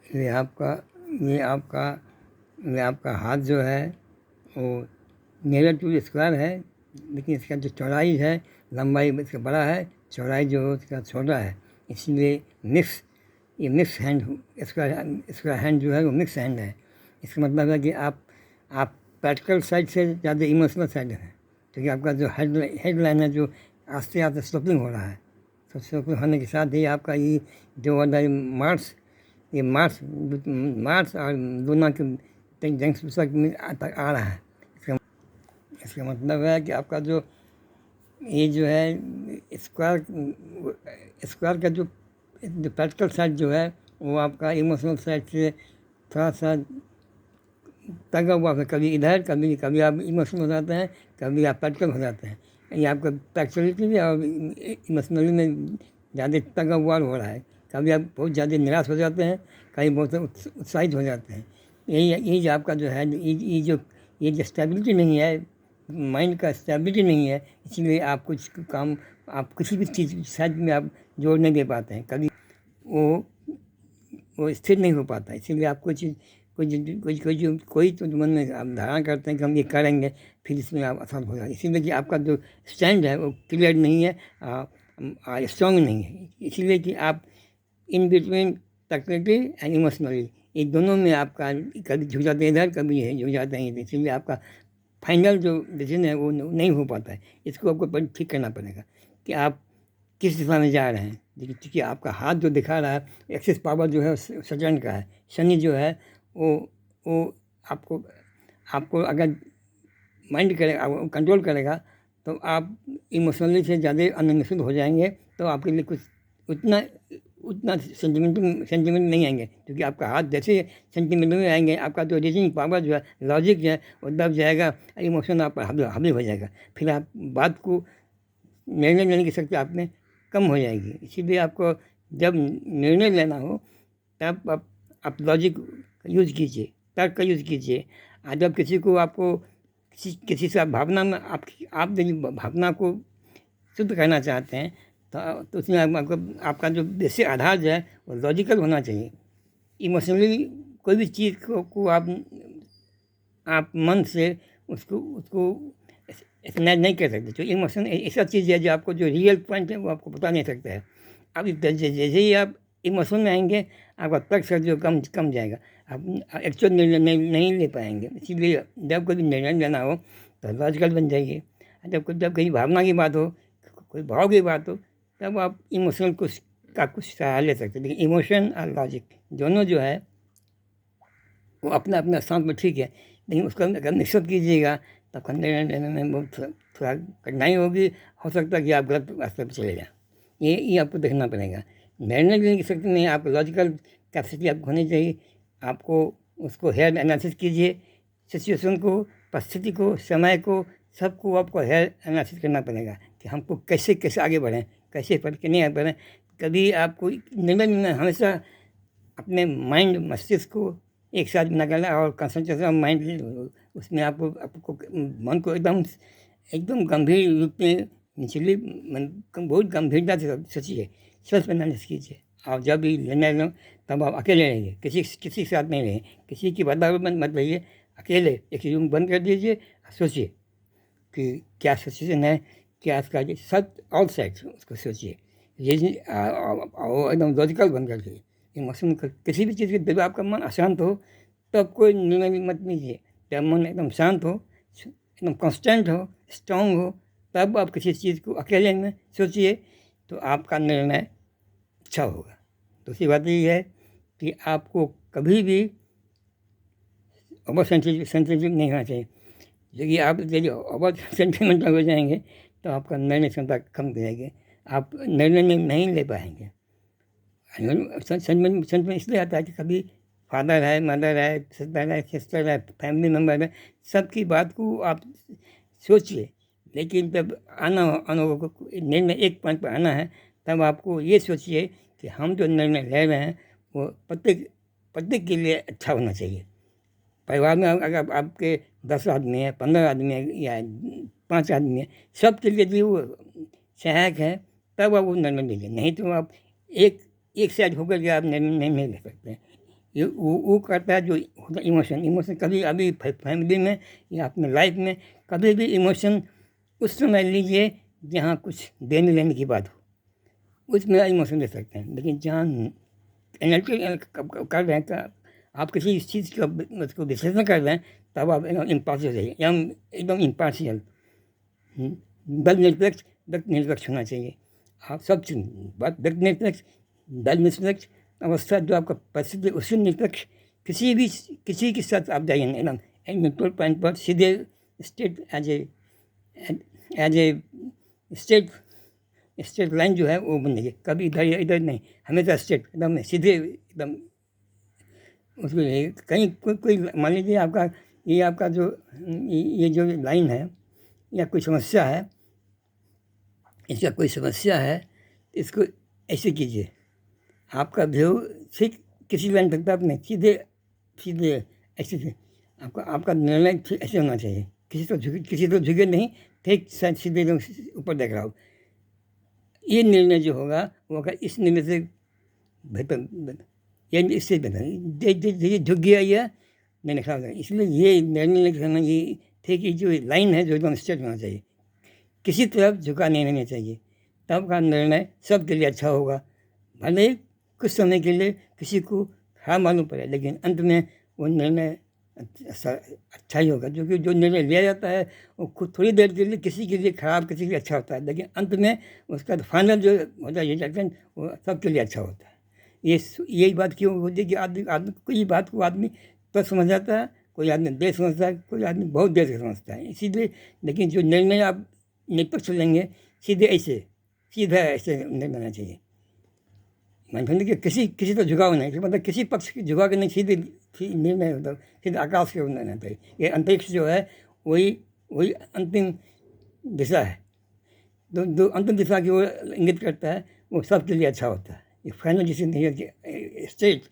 ये आपका ये आपका ये आपका हाथ जो है वो मेजर टू स्क्वायर है, लेकिन इसका जो चौड़ाई है, लंबाई इसका बड़ा है, चौड़ाई जो है उसका छोटा है, इसलिए ये मिक्स हैंड, इसका हैंड जो है वो मिक्स हैंड है। इसका मतलब है कि आप प्रैक्टिकल साइड से ज़्यादा इमोशनल साइड है, क्योंकि आपका जो हेड लाइन है जो आस्ते आस्ते स्लोपिंग हो रहा है। तो स्लोपिंग होने के साथ ही आपका ये जो वाला मार्स और लूना के जंक्शन में तक आ रहा है। इसका मतलब है कि आपका जो ये जो है स्क्वायर का जो प्रैक्टिकल साइड जो है वो आपका इमोशनल साइड से थोड़ा सा तगा हुआ है, कभी इधर कभी कभी आप इमोशनल हो जाते हैं, कभी आप प्रैक्टिकल हो जाते हैं। ये आपका प्रैक्टिकलिटी भी और इमोशनली में ज़्यादा तगा हुआ हो रहा है। कभी आप बहुत ज़्यादा निराश हो जाते हैं, कभी बहुत उत्साहित हो जाते हैं। यही जो आपका जो है ये जो स्टेबिलिटी नहीं है, माइंड का स्टेबिलिटी नहीं है, इसीलिए आप कुछ काम आप किसी भी चीज़ साइड में आप जोर नहीं दे पाते हैं, कभी वो स्थिर नहीं हो पाता। इसीलिए आप कोई तो मन में आप धारणा करते हैं कि हम ये करेंगे, फिर इसमें आप असफल हो जाए। इसीलिए कि आपका जो स्टैंड है वो क्लियर नहीं है, स्ट्रॉन्ग नहीं है। इसीलिए कि आप in between practically and emotionally ये दोनों में आपका कभी झुक जाते हैं इधर, कभी झुक जाते हैं इधर। इसीलिए आपका फाइनल जो डिसीजन है वो नहीं हो पाता है। इसको आपको ठीक करना पड़ेगा कि आप किस दिशा में जा रहे हैं। देखिए, क्योंकि आपका हाथ जो दिखा रहा है एक्सेस पावर जो है सटर्न का है, शनि जो है वो आपको आपको अगर माइंड करेगा, कंट्रोल करेगा, तो आप इमोशनली से ज़्यादा अनइमोशनल हो जाएंगे, तो आपके लिए कुछ उतना उतना सेंटिमेंट नहीं आएंगे, क्योंकि आपका हाथ जैसे सेंटिमेंट में आएंगे, आपका जो रीजनिंग पावर जो है, लॉजिक जो है वो दब जाएगा, इमोशन आप हावी हो जाएगा। फिर आप बात को निर्णय लेने की शक्ति आप में कम हो जाएगी। इसीलिए आपको जब निर्णय लेना हो तब आप लॉजिक का यूज़ कीजिए, तर्क का यूज़ कीजिए। जब किसी को आपको किसी से आप भावना में आप यदि भावना को शुद्ध करना चाहते हैं तो उसमें आपका जो बेसिक आधार जो है वो लॉजिकल होना चाहिए। इमोशनली कोई भी चीज़ को आप मन से उसको उसको एक्सप्लेन नहीं कर सकते। तो इमोशन ऐसा चीज़ है जो आपको जो रियल पॉइंट है वो आपको बता नहीं सकता है। अब जैसे ही आप इमोशन में आएंगे, आपका तर्क शक्ति जो कम जाएगा, आप एक्चुअल निर्णय नहीं ले पाएंगे। इसीलिए जब कभी निर्णय लेना हो तो लॉजिकल बन जाइए। जब कहीं भावना की बात हो, कोई भाव की बात हो, तब आप इमोशनल कुछ सहारा ले सकते हैं। लेकिन इमोशन और लॉजिक दोनों जो है वो अपना अपना स्थान पर ठीक है, लेकिन उसको अगर मिक्सअप कीजिएगा तब तो निर्णय लेने में बहुत थोड़ा कठिनाई होगी। हो सकता है कि आप गलत रास्ते पर चले जाएं। ये आपको देखना पड़ेगा। निर्णय लेने की शक्ति नहीं, आप लॉजिकल कैपेसिटी आपको होनी चाहिए। आपको उसको हेयर एनालिसिस कीजिए, सिचुएशन को, परिस्थिति को, समय को, सबको आपको हेयर एनालिसिस करना पड़ेगा कि हमको कैसे कैसे आगे बढ़ें, कैसे पढ़ के नहीं आगे बढ़ें। कभी आपको निर्णय लेना हमेशा अपने माइंड मस्तिष्क को एक साथ ना करना और कंसंट्रेशन माइंड, उसमें आपको मन को एकदम गंभीर रूप में निचली बहुत गंभीरता से सोचिए, सेल्फ एनालिसिस कीजिए। और जब भी निर्णय लो तब आप अकेले रहिए, किसी के साथ नहीं रहिए, किसी की बात मत रहिए, अकेले एक रूम बंद कर दीजिए, सोचिए कि क्या सिचुएशन है, क्या इसका सब ऑल साइड्स उसको सोचिए। ये एकदम लॉजिकल बन करके इमोशन किसी भी चीज़ के जब आपका मन अशांत हो तब कोई निर्णय मत लीजिए। जब मन एकदम शांत हो, एकदम कॉन्स्टेंट हो, स्ट्रांग हो, तब आप किसी चीज़ को अकेले में सोचिए तो आपका निर्णय अच्छा होगा। दूसरी बात ये है कि आपको कभी भी ओवर सेंसिटिव नहीं होना चाहिए। यदि आप ओवर सेंटिमेंटल हो जाएंगे तो आपका निर्णय क्षमता कम हो जाएगी, आप निर्णय में नहीं ले पाएंगे। सेंट में इसलिए आता है कि कभी फादर है, मदर है, सिस्टर है, फैमिली मेम्बर है, सबकी बात को आप सोचिए। लेकिन जब निर्णय एक पॉइंट पर आना है, तब आपको ये सोचिए कि हम जो निर्णय ले रहे हैं वो प्रत्येक के लिए अच्छा होना चाहिए। परिवार में अगर आपके 10 आदमी हैं, 15 आदमी हैं या 5 आदमी हैं, सबके लिए यदि वो सहायक है तब आप वो निर्णय लीजिए। नहीं तो आप एक एक साइड होकर के आप निर्णय नहीं ले सकते हैं। ये वो करता है जो होता है इमोशन। इमोशन कभी अभी फैमिली में या अपने लाइफ में कभी भी इमोशन उस समय लीजिए जहाँ कुछ देने लेने की बात हो, उसमें इमोशन ले सकते हैं। लेकिन जहाँ एनालिटिकल कर रहे हैं तो आप किसी इस चीज़ का उसको विश्लेषण कर रहे हैं, तब आप एकदम इम्पार्शियल रहिए, एकदम इम्पार्शियल, बल निरपेक्ष, व्यक्ति निरपेक्ष होना चाहिए। आप सब चीज़ व्यक्ति निरपेक्ष, दल निरपेक्ष अवस्था जो आपका परिस्थिति उससे निरपेक्ष किसी के साथ आप जाइए एकदम न्यूट्रल पॉइंट पर सीधे state as a state line जो है वो बनेगी, कभी इधर या इधर नहीं, हमेशा स्टेट एकदम सीधे एकदम उसको कहीं कोई मान लीजिए आपका जो ये जो लाइन है या कोई समस्या है, इसका कोई समस्या है, इसको ऐसे कीजिए, आपका व्यू ठीक किसी लाइन तक आप नहीं, सीधे सीधे ऐसे से आपका निर्णय ठीक ऐसे होना चाहिए, किसी तो झुके नहीं, ठीक सीधे ऊपर देख रहा हो। ये निर्णय जो होगा वो अगर इस निर्णय से बेहतर या इससे बेहतर झुक गया या निर्णय खराब है, इसलिए ये निर्णय करना ये थे कि जो लाइन है जो एकदम स्ट्रेट होना चाहिए, किसी तरफ झुका नहीं रहना चाहिए, तब का निर्णय सबके लिए अच्छा होगा। भले ही कुछ समय के लिए किसी को खराब मालूम पड़े, लेकिन अंत में वो निर्णय अच्छा ही होगा, क्योंकि जो निर्णय लिया जाता है वो खुद थोड़ी देर के लिए किसी के लिए खराब, किसी के लिए अच्छा होता है, लेकिन अंत में उसका फाइनल जो होता है रिजल्टेंट वो सबके लिए अच्छा होता है। यही बात क्यों होती है कि आदमी कोई बात को आदमी तो समझ जाता है, कोई आदमी देर समझता है, कोई आदमी बहुत देर से समझता है, इसीलिए। लेकिन जो निर्णय आप निष्पक्ष लेंगे, सीधे सीधा ऐसे निर्णय लेना चाहिए। मतलब कि किसी तो झुकाव नहीं, मतलब किसी पक्ष की झुका के नहीं, सीधे निर्णय होता, सीधे आकाश के निर्णय चाहिए। ये अंतरिक्ष जो है वही अंतिम दिशा है, जो अंतिम दिशा की ओर इंगित करता है, वो सबके लिए अच्छा होता है। ये फाइनल जिसे नहीं है कि स्ट्रेट,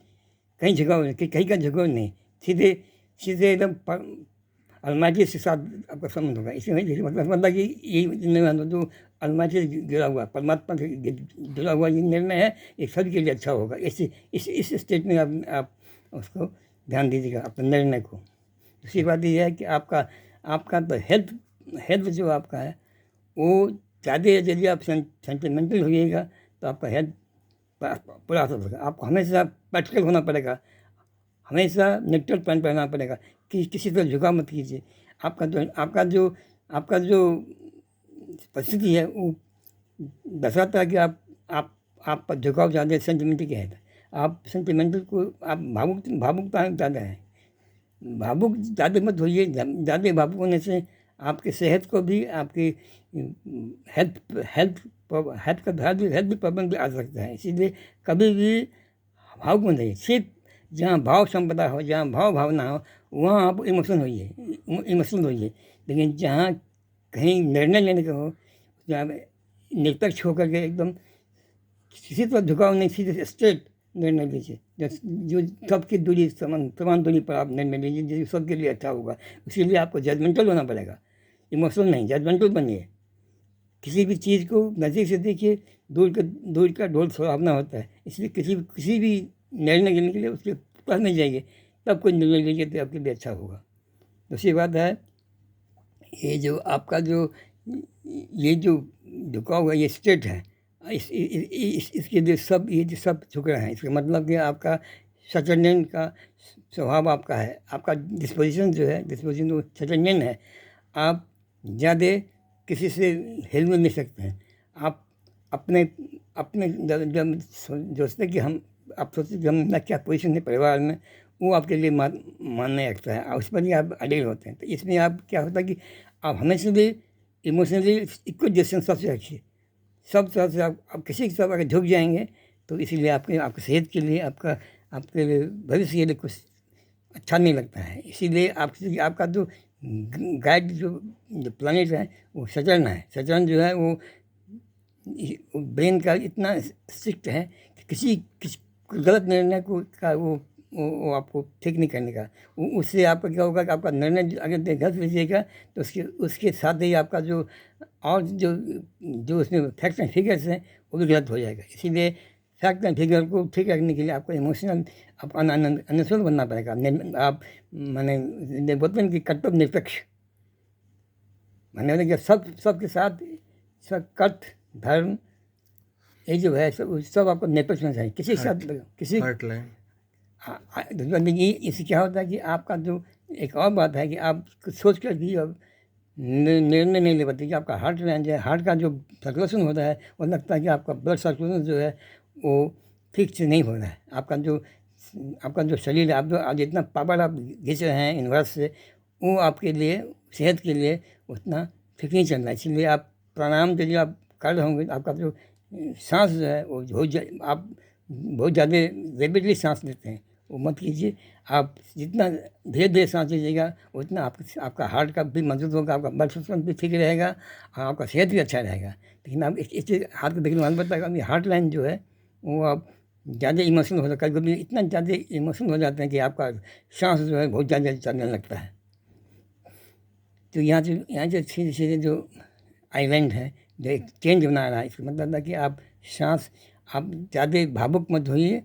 कहीं झुकाव नहीं, कहीं का झुकाव नहीं, सीधे एकदम अलमारी के साथ आपका संबंध होगा। इसमें मतलब कि ये जो अलमारी से जुड़ा हुआ, परमात्मा से जुड़ा हुआ ये निर्णय है, ये सबके लिए अच्छा होगा। इस स्टेट में आप उसको ध्यान दीजिएगा अपने निर्णय को। दूसरी बात ये है कि आपका तो हेल्थ जो आपका है वो ज़्यादा यदि आप सेंटिमेंटल होइएगा तो आपका हेल्थ पूरा असर होगा। आपको हमेशा प्रैक्टिकल होना पड़ेगा, हमेशा न्यूट्रल पॉइंट पर रहना पड़ेगा कि किसी तरह झुकाव मत कीजिए। आपका जो परिस्थिति है वो दर्शाता है कि आप पर झुकाव ज़्यादा सेंटिमेंटल के है। आप सेंटिमेंटल को आप भावुकता ज़्यादा है, भावुक ज़्यादा मत होइए। ज़्यादा भावुक होने से आपकी सेहत को भी, आपकी हेल्थ भी प्रॉब्लम भी आ सकता है। इसीलिए कभी भी भावुक मत रहिए। सिर्फ जहाँ भाव संपदा हो, जहाँ भावना हो, वहाँ आप इमोशनल होइए। लेकिन जहाँ कहीं निर्णय लेने का हो, जहाँ निरपेक्ष होकर के एकदम किसी तरह झुकाव नहीं, सीधे स्ट्रेट निर्णय लीजिए। जो सबकी दूरी समान दूरी पर आप निर्णय लीजिए, जो सबके लिए अच्छा होगा। इसीलिए आपको जजमेंटल होना पड़ेगा, इमोशनल नहीं, जजमेंटल बनिए। किसी भी चीज़ को नज़दीक से देखिए, दूर का ढोल सुहावना होता है। इसलिए किसी भी निर्णय लेने के लिए उसके पास नहीं जाइए, तब कोई निर्णय लीजिए तो आपके लिए अच्छा होगा। दूसरी बात है, ये जो आपका ये जो झुकाव है, ये स्टेट है, इसके लिए ये जो सब झुक रहे हैं। इसका मतलब कि आपका सचेतन का स्वभाव आपका है, आपका डिस्पोजिशन वो सचेतन है। आप ज़्यादा किसी से हिल मिल नहीं सकते हैं। आप अपने जब सोचते कि आप सोचते कि हम क्या पोजीशन है परिवार में, वो आपके लिए मानने रखता है, उस पर ही आप अडिल होते हैं। तो इसमें आप क्या होता है कि आप हमेशा भी इमोशनली इक्वल डिस्टेंस सबसे रखिए। सब तरह से आप किसी के साथ अगर झुक जाएंगे तो इसीलिए आपकी सेहत के लिए, आपके भविष्य के लिए कुछ अच्छा नहीं लगता है। इसीलिए आपका जो गाइड जो प्लानिट है वो सटर्न है। सटर्न जो है वो ब्रेन का इतना स्ट्रिक्ट है कि किसी गलत निर्णय वो आपको ठीक नहीं करने का। उससे आपका क्या होगा कि आपका निर्णय अगर गलत लीजिएगा तो उसके साथ ही आपका जो उसमें फैक्ट्स एंड फिगर्स हैं वो भी गलत हो जाएगा। इसीलिए फैक्ट एंड फिगर को ठीक रखने के लिए आपको इमोशनल आप अनसुल बनना पड़ेगा। आप मैंने बोलते हैं कि कर्तव्य निरपेक्ष मैंने कि सबके साथ सब कट धर्म ये जो है सब आपको निरपेक्ष होना चाहिए, किसी के साथ किसी ये इससे क्या होता है कि आपका जो एक और बात है कि आप सोच कर भी अब निर्णय नहीं ले पाते कि आपका हार्ट रेंज है, हार्ट का जो सर्कुलेशन होता है वो लगता है कि आपका ब्लड सर्कुलेशन जो है वो ठीक से नहीं हो रहा है। आपका जो शरीर है, आप जो जितना पावर आप घिंच रहे हैं यूनिवर्स से, वो आपके लिए सेहत के लिए उतना ठीक नहीं चल रहा है। इसलिए आप प्राणायाम के लिए आप कर रहे होंगे, आपका जो सांस जो है वो आप बहुत ज़्यादा रेपिडली सांस लेते हैं, वो मत कीजिए। आप जितना धीरे धीरे सांस लीजिएगा उतना आपका हार्ट का भी मजबूत होगा, आपका ब्लड सर्कुलेशन भी ठीक रहेगा और आपका सेहत भी अच्छा रहेगा। लेकिन आप इस हार्ट को देखने वाले बताएगा हार्ट लाइन जो है वो आप ज़्यादा इमोशनल हो जाता है, कभी इतना ज़्यादा इमोशनल हो जाते हैं कि आपका सांस जो है बहुत ज़्यादा चलने लगता है। तो यहाँ से सीधे सीधे जो आइलैंड है जो एक चेंज बना रहा है, इसका मतलब है कि आप सांस आप ज़्यादा भावुक मत होइए,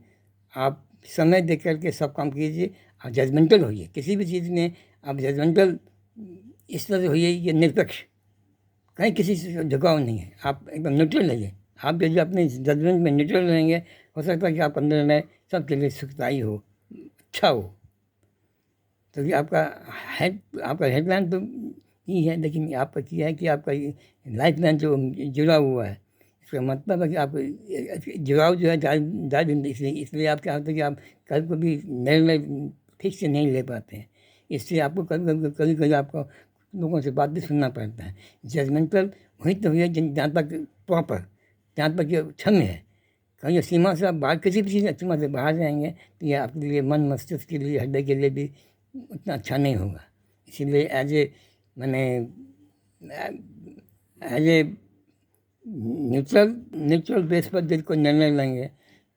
आप समय दे करके सब काम कीजिए और जजमेंटल होइए। किसी भी चीज़ में आप जजमेंटल इस तरह से होइए कि निरपेक्ष, कहीं किसी से झुकाव नहीं है, आप एकदम न्यूट्रल रहिए। आप यदि अपने जजमेंट में न्यूट्रल रहेंगे, हो सकता है कि आपका निर्णय सबके लिए सुखदायी हो, अच्छा हो। तो ये आपका हेडलाइन तो ये है, लेकिन आपका क्या है कि आपका लाइफ लाइन जो जुड़ा हुआ है, इसका मतलब है कि आप जुड़ाव जो है ज़्यादा इसलिए आप क्या होता है कि आप कभी कभी निर्णय ठीक से नहीं ले पाते हैं। इससे आपको कभी कभी आपको लोगों से बात भी सुनना पड़ता है। जजमेंटल वहीं तो हुई है जहाँ तक प्रॉपर, जहाँ तक ये क्षम्य है। कहीं सीमा से आप बाहर किसी भी चीज़ सीमा से बाहर जाएंगे तो ये आपके लिए मन मस्तिष्क के लिए हृदय के लिए भी उतना अच्छा नहीं होगा। इसीलिए एज ए न्यूट्रल बेस पर दिल को निर्णय लेंगे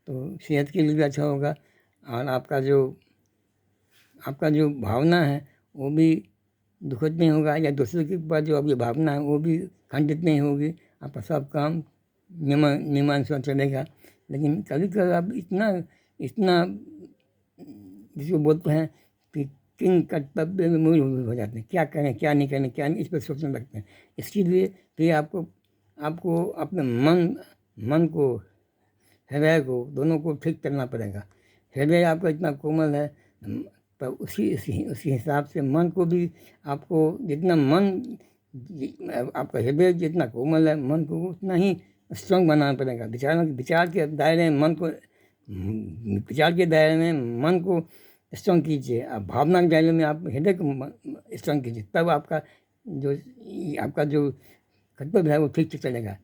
तो सेहत के लिए भी अच्छा होगा और आपका जो भावना है वो भी दुखद नहीं होगा, या दूसरे के पास जो आपकी भावना है वो भी खंडित नहीं होगी। आपका सब काम नियमानुसार चलेगा। लेकिन कभी कभी आप इतना जिसको बोलते हैं कि किंग कर्तव्य में मूल हो जाते हैं, क्या करें क्या नहीं करें क्या नहीं, इस पर सोचने लगते हैं। इसके लिए फिर आपको अपने मन को हृदय को दोनों को ठीक करना पड़ेगा। हृदय आपका इतना कोमल है, पर उसी हिसाब से मन को भी आपको जितना आपका हृदय जितना कोमल है, मन को उतना ही स्ट्रॉन्ग बनाना पड़ेगा। विचार के दायरे में मन को स्ट्रॉन्ग कीजिए, आप भावना के दायरे में आप हृदय को स्ट्रॉन्ग कीजिए, तब आपका जो कर्तव्य है वो ठीक से चलेगा।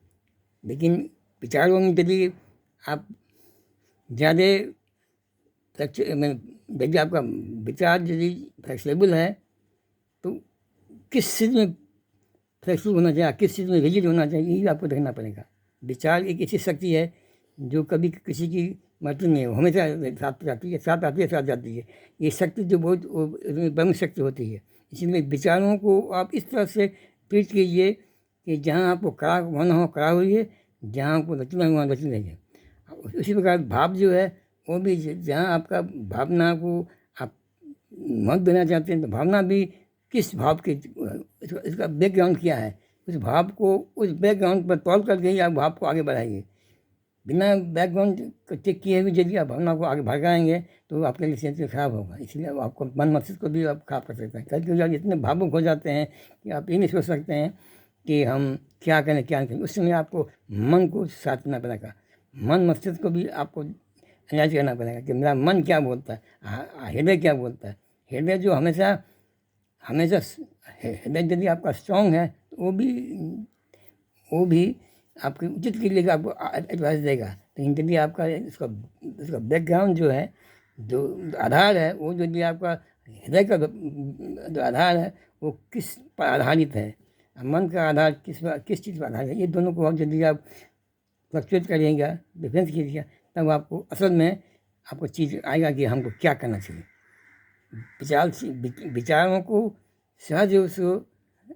लेकिन विचारों में यदि आप ज़्यादा यदि आपका विचार यदि फ्लेक्सिबल है तो किस चीज़ में फ्लेक्सिबल होना चाहिए, किस चीज़ में रिजिड होना चाहिए, ये आपको देखना पड़ेगा। विचार एक ऐसी शक्ति है जो कभी किसी की मर्जी नहीं है, हमेशा साथ आती है साथ जाती है। ये शक्ति जो बहुत ब्रह्म शक्ति होती है। इसलिए विचारों को आप इस तरह से ट्रीट कीजिए कि जहाँ आपको कड़ा होना हो कड़ा होइए, जहाँ आपको रचना हुआ रचना रहिए। उसी प्रकार भाव जो है वो भी जहाँ आपका भावना को आप मत देना चाहते हैं तो भावना भी किस भाव के इसका बैकग्राउंड क्या है, उस भाव को उस बैकग्राउंड पर तौल करके ही आप भाव को आगे बढ़ाइए। बिना बैकग्राउंड को चेक किए हुए यदि आप भावना को आगे भगाएंगे तो आपके लिए सेहत खराब होगा। इसलिए आपको मन मस्तिष्क को भी आप खराब कर सकते हैं। कभी कभी इतने भावुक हो जाते हैं कि आप ये नहीं सोच सकते हैं कि हम क्या करें क्या नहीं करें। उस समय आपको मन को साधना पड़ेगा, मन मस्तिष्क को भी आपको एनालाइज करना पड़ेगा कि मेरा मन क्या बोलता है, हृदय क्या बोलता है। हृदय जो हमेशा हृदय यदि आपका स्ट्रॉन्ग है तो वो भी आपके उचित के लिए आपको एडवाइस देगा। लेकिन यदि आपका उसका बैकग्राउंड जो है, जो आधार है, वो यदि आपका हृदय का जो आधार है वो किस पर आधारित है, मन का आधार किस चीज़ पर आधारित है, ये दोनों को यदि आप फ्लक्चुएट करिएगा, डिफरेंस कीजिएगा, तब आपको असल में आपको चीज़ आएगा कि हमको क्या करना चाहिए। विचारों को सहज उसको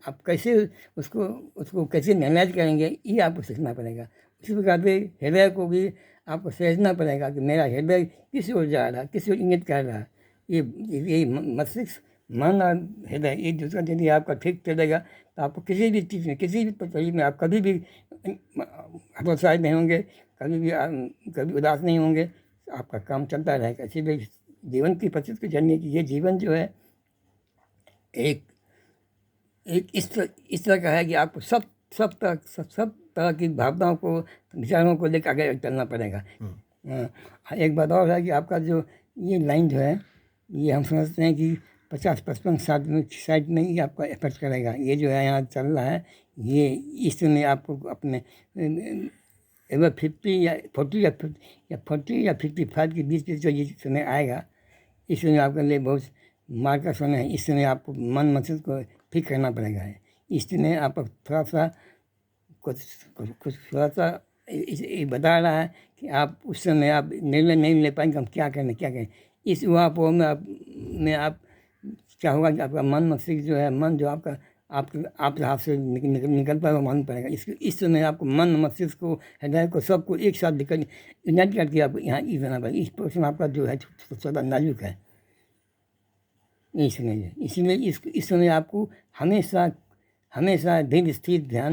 आप कैसे उसको कैसे एनालाइज करेंगे, ये आपको सीखना पड़ेगा। उसी प्रकार से हृदय को भी आपको समझना पड़ेगा कि मेरा हृदय किस ओर जा रहा है, किस ओर इंगित कर रहा है। ये मस्तिष्क, मन और हृदय, ये दूसरा यदि आपका ठीक चलेगा तो आपको किसी भी चीज़ में, किसी भी तकलीफ में आप कभी भी हतोत्साहित नहीं होंगे, कभी उदास नहीं होंगे, आपका काम चलता रहेगा। इसीलिए जीवन की प्रस्तुत की जर्नी की, ये जीवन जो है एक एक इस तरह का है कि आपको सब तरह की भावनाओं को, विचारों को लेकर आगे चलना पड़ेगा। एक बात और है कि आपका जो ये लाइन जो है, ये हम समझते हैं कि 50-55 साठ में ही आपका इफेक्ट करेगा। ये जो है यहाँ चल रहा है, ये इस समय आपको अपने एवर 50 या 40 या 55 के बीच में जो ये समय आएगा, इस समय आपके लिए बहुत मार का समय है। इस समय आपको मन मस्तिष्क को ठीक करना पड़ेगा। इस समय आपको थोड़ा सा कुछ थोड़ा सा ये बता रहा है कि आप उस समय आप निर्णय नहीं ले पाएंगे, हम क्या करें। इस युवापो में आप क्या होगा कि आपका मन मस्तिष्क जो है, मन जो आपके हाथ से निकलता हुआ मालूम पड़ेगा। इस समय आपको मन मस्तिष्क को, हृदय को, सबको एक साथ यूनाइट करके आपको यहाँ ई करना पड़ेगा। इस पोर्शन आपका जो है थोड़ा नाजुक है, यही समझिए। इसीलिए इस समय आपको हमेशा धीरे स्थिर ध्यान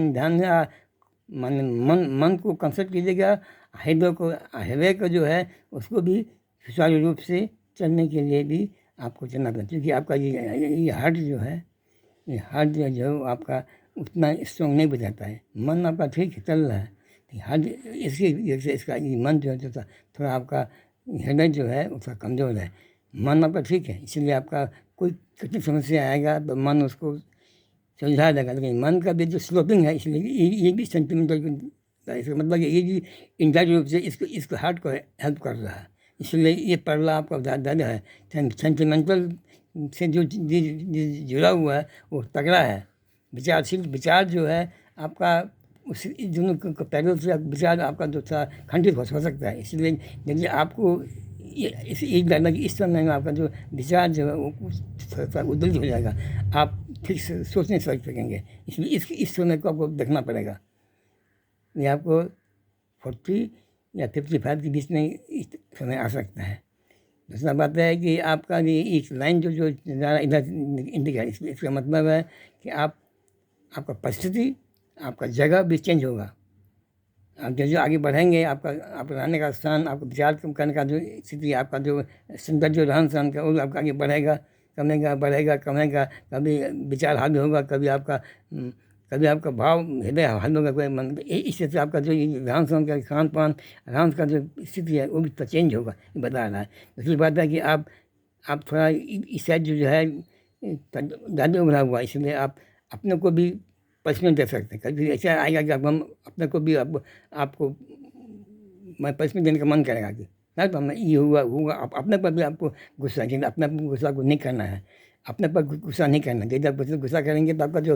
में मन को कंसल्ट कीजिएगा। हृदय को जो है उसको भी सुचारू रूप से चलने के लिए भी आपको चलना पड़ता है, क्योंकि आपका ये हार्ट जो है, ये हार्ट जो आपका उतना स्ट्रॉन्ग नहीं बजाता है। मन आपका ठीक चल रहा है, हार्ट इसका ये मन जो है थोड़ा आपका हृदय जो है उसका कमज़ोर है। मन आपका ठीक है, इसीलिए आपका कोई कठिन समस्या आएगा तो मन उसको सुलझा देगा। लेकिन मन का भी जो स्लोपिंग है, इसलिए ये भी सेंटिमेंटल, इसका मतलब ये भी इंडायरेक्ट रूप से इसको हार्ट को हेल्प कर रहा है। इसलिए ये पड़ला आपका ज़्यादा है। सेंटिमेंटल से जो जुड़ा हुआ है वो तगड़ा है। विचार जो है आपका उस दोनों पैदल से विचार आपका जो था खंडित हो सकता है। इसलिए यदि आपको एक जानना कि इस समय में आपका जो विचार जो है वो उदलित हो जाएगा, आप ठीक से सोच नहीं सकेंगे। इसलिए इस समय को आपको देखना पड़ेगा। ये आपको 40 या 55 के बीच में इस समय आ सकता है। दूसरा बात है कि आपका ये एक लाइन जो ज़्यादा इधर इंडिका, इसका मतलब है कि आपका परिस्थिति, आपका जगह भी चेंज होगा। आप जो आगे बढ़ेंगे, आपका रहने का स्थान, आपका विचार करने का जो स्थिति, आपका जो सुंदर जो रहन सहन का, वो आपका आगे बढ़ेगा, कमेगा। कभी विचार हावी होगा, कभी आपका भाव हृदय हावी होगा, कोई मन। इस तरह से आपका जो रहन सहन का, खान पान, रहन का जो स्थिति है वो भी तो चेंज होगा, ये बता रहा है। दूसरी बात है कि आप थोड़ा इस साइड जो है ज़्यादा उभरा हुआ, इसलिए आप अपने को भी पनिशमेंट दे सकते हैं। कभी ऐसा आएगा कि हम अपने को भी आपको मैं पनिशमेंट देने का मन करेगा कि ना, तो हमें ये होगा। आप अपने पर भी आपको गुस्सा, लेकिन अपने गुस्सा को नहीं करना है, अपने पर गुस्सा नहीं करना। यदि आप गुस्सा करेंगे तो आपका जो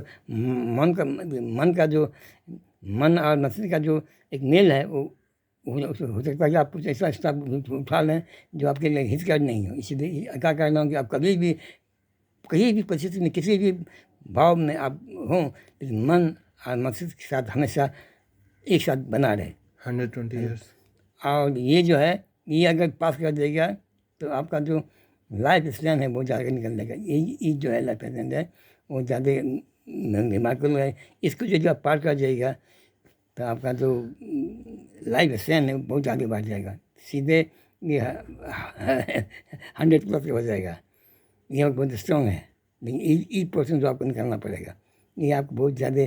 मन और मस्तिष्क का जो एक मेल है वो हो सकता है कि आप कुछ ऐसा स्टेप उठा लें जो आपके लिए हितकर नहीं हो। इसलिए क्या कहना हो कि आप कभी भी कहीं भी परिस्थिति में, किसी भी भाव में आप हों, लेकिन मन और मस्तिष्क के साथ हमेशा एक साथ बना रहे। 120 ईयर्स। और ये जो है, ये अगर पास कर देगा तो आपका जो लाइफ स्पैन है वो ज़्यादा निकल जाएगा। ये जो है लाइफ स्पैन है वो ज़्यादा रिमार्केबल है। इसको जो आप पार कर जाएगा तो आपका जो लाइफ स्पैन है बहुत ज़्यादा बढ़ जाएगा, सीधे ये 100+ हो जाएगा। ये बहुत स्ट्रॉन्ग है, लेकिन एक पर्सन जो आपको निकालना पड़ेगा। ये आपको बहुत ज़्यादा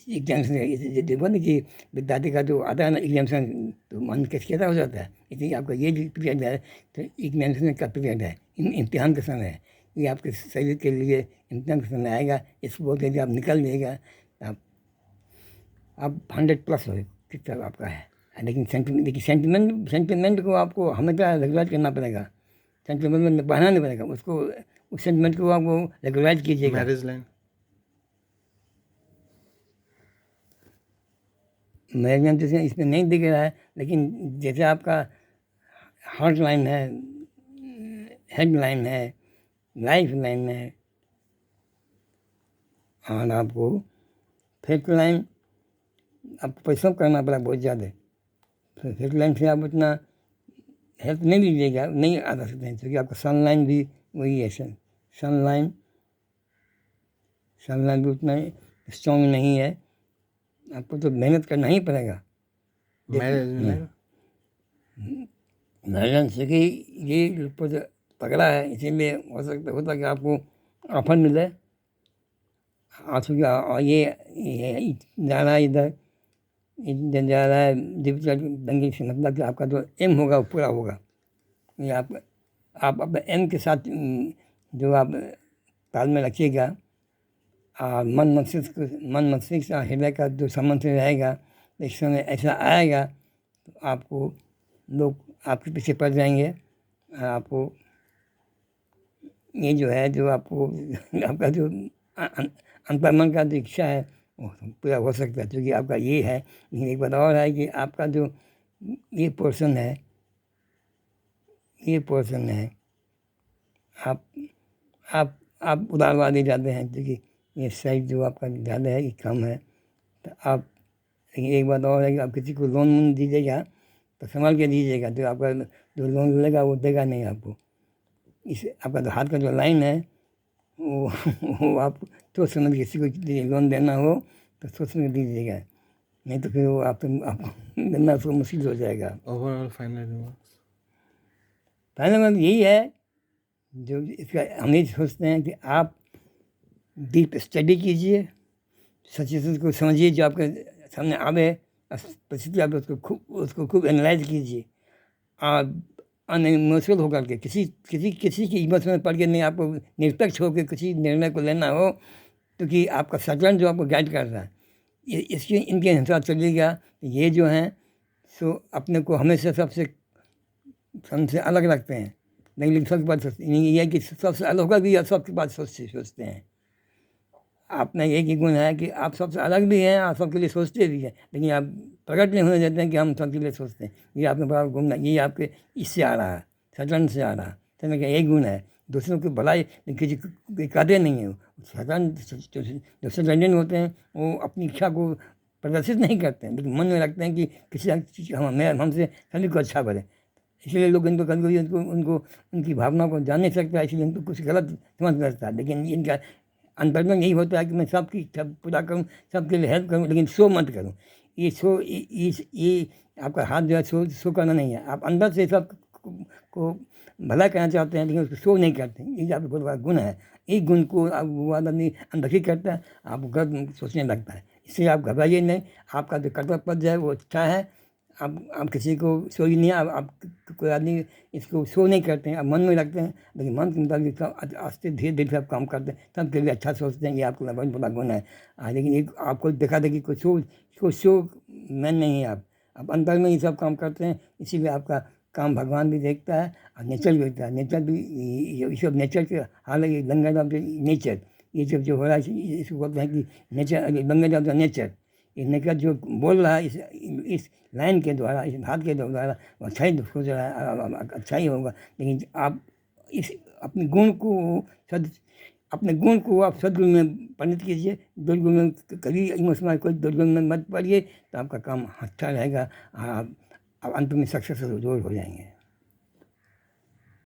एग्जामेशन है। देखो ना कि विद्यार्थी का जो आता है ना एग्जामेशन, तो मन कैसा हो जाता है। इसलिए आपका ये जो पीरियड है तो एग्जामेशन का पीरियड है, इम्तिहान का समय है। ये आपके शरीर के लिए इम्तिहान का समय आएगा। इसको बहुत यदि आप निकल जाएगा तो आप 100+ हो कितना आपका है। लेकिन सेंटिमेंट को आपको हमेशा रेगुलाइज करना पड़ेगा। सेंटिमेंट में बहाना नहीं पड़ेगा उसको, उस सेंटिमेंट को आपको रेगुलाइज कीजिएगा। मैरिज लाइन, मैनेजमेंट जैसे इसमें नहीं दिख रहा है, लेकिन जैसे आपका हार्ट लाइन है, हेड लाइन है, लाइफ लाइन है, और आपको फेथ लाइन, आपको परिश्रम करना पड़ा बहुत ज़्यादा। तो हेल्पलाइन से आप उतना हेल्प नहीं लीजिएगा, नहीं आ सकते हैं, क्योंकि आपका सनलाइन भी वही है। सनलाइन सनलाइन भी उतना स्ट्रॉन्ग नहीं है, आपको तो मेहनत करना ही पड़ेगा। मैनेजमेंट मैनेजमेंट से कि ये पकड़ा है, इसीलिए हो सकता होता कि आपको ऑफर मिले आप और ये जा रहा है इधर जा रहा है डिजिटल बैंकिंग से, मतलब कि आपका जो एम होगा वो पूरा होगा। ये आप अपने एम के साथ जो आप ताल में रखिएगा, मन मस्तिष्क और हृदय का जो संबंध रहेगा, इस समय ऐसा आएगा तो आपको लोग आपके पीछे पड़ जाएंगे। आपको ये जो है जो आपको आपका जो अंतर्मन का जो इच्छा है वो पूरा हो सकता है, क्योंकि आपका ये है। लेकिन एक बात और है कि आपका जो ये पोर्शन है, आप आप उदारवादी ज़्यादा हैं, क्योंकि ये साइड जो आपका ज़्यादा है, ये कम है। तो आप एक बात और है कि आप किसी को लोन वोन दीजिएगा तो संभाल के दीजिएगा, तो आपका जो लोन लेगा वो देगा नहीं आपको। इस आपका जो हाथ का जो लाइन है वो आप सोच समझ किसी को लोन देना हो तो सोच समझ दीजिएगा, नहीं तो फिर वो आपको देना उसको मुश्किल हो जाएगा। Overall final remarks. फाइनल यही है जो इसका हम ये सोचते हैं कि आप डीप स्टडी कीजिए, सिचुएशन को समझिए जो आपके सामने आवे परिस्थिति, आप उसको खूब एनालाइज कीजिए और अनइमोशनल होकर के किसी की इमोशन में पड़ के नहीं, आपको निरपेक्ष होकर किसी निर्णय को लेना हो, क्योंकि आपका सटन जो आपको गाइड कर रहा है इसके इनके अनुसार चलिएगा। ये जो हैं सो अपने को हमेशा सबसे अलग रखते हैं, लेकिन सबके बात सोचते ये है कि सबसे अलग होगा भी, सबके बात सोचते हैं। अपना एक ही गुण है कि आप सबसे अलग भी हैं और सबके लिए सोचते भी हैं, लेकिन आप प्रकट नहीं होने देते हैं कि हम सबके लिए सोचते हैं। ये आपने बड़ा गुण है, ये आपके इससे आ रहा है, सटन से आ रहा है। सटन का एक गुण है, दूसरों की भलाई किसी कहते नहीं है। सटन जो सटन होते हैं वो अपनी इच्छा को प्रदर्शित नहीं करते हैं, लेकिन मन में रखते हैं कि किसी हमसे सभी को अच्छा करे। इसलिए लोग इनको कभी उनको उनकी भावना को जान नहीं सकता, इसलिए उनको कुछ गलत समझ करता है। लेकिन इनका अंतर्मन यही होता है कि मैं सबकी इच्छा पूरा करूँ, सबके लिए हेल्प करूँ, लेकिन शो मत करूँ। ये आपका हाथ जो है शो करना नहीं है। आप अंदर से सब को भला करना चाहते हैं, लेकिन उसको शो नहीं करते। ये आपका बहुत बड़ा गुण है। इस गुण को आप वो आदमी अनदेखी करता है, आपको गलत सोचने लगता है। इसलिए आप घबराइए नहीं, आपका जो कर्तव्य पद जो है वो अच्छा है। आप किसी को शो ही नहीं, आप कोई आदमी इसको शो नहीं करते हैं, आप मन में रखते हैं, लेकिन मन के मुताबिक आस्ते धीरे धीरे सब काम करते हैं, सबके लिए अच्छा सोचते हैं। ये आपको बहुत बड़ा गुण है। लेकिन एक आपको देखा देखी कोई शो मैन नहीं है। आप अंतर में ही सब काम करते हैं, इसीलिए आपका काम भगवान भी देखता है और नेचर भी देखता है। नेचर भी ये सब नेचर के हाल है, गंगा नेचर, ये सब जो हो रहा है इसको बोलते हैं कि नेचर, गंगा नेचर। ये नेचर जो बोल रहा है इस लाइन के द्वारा, इस हाथ के द्वारा वो अच्छा ही सोच रहा है, अच्छा ही होगा। लेकिन आप इस अपने गुण को आप सदगुण में परिणत कीजिए। दुर्गुण में कभी इमोशनल कोई दुर्गुण में मत पड़िए, तो आपका काम अच्छा रहेगा। आप अंत में सक्सेसफुल जरूर हो जाएंगे।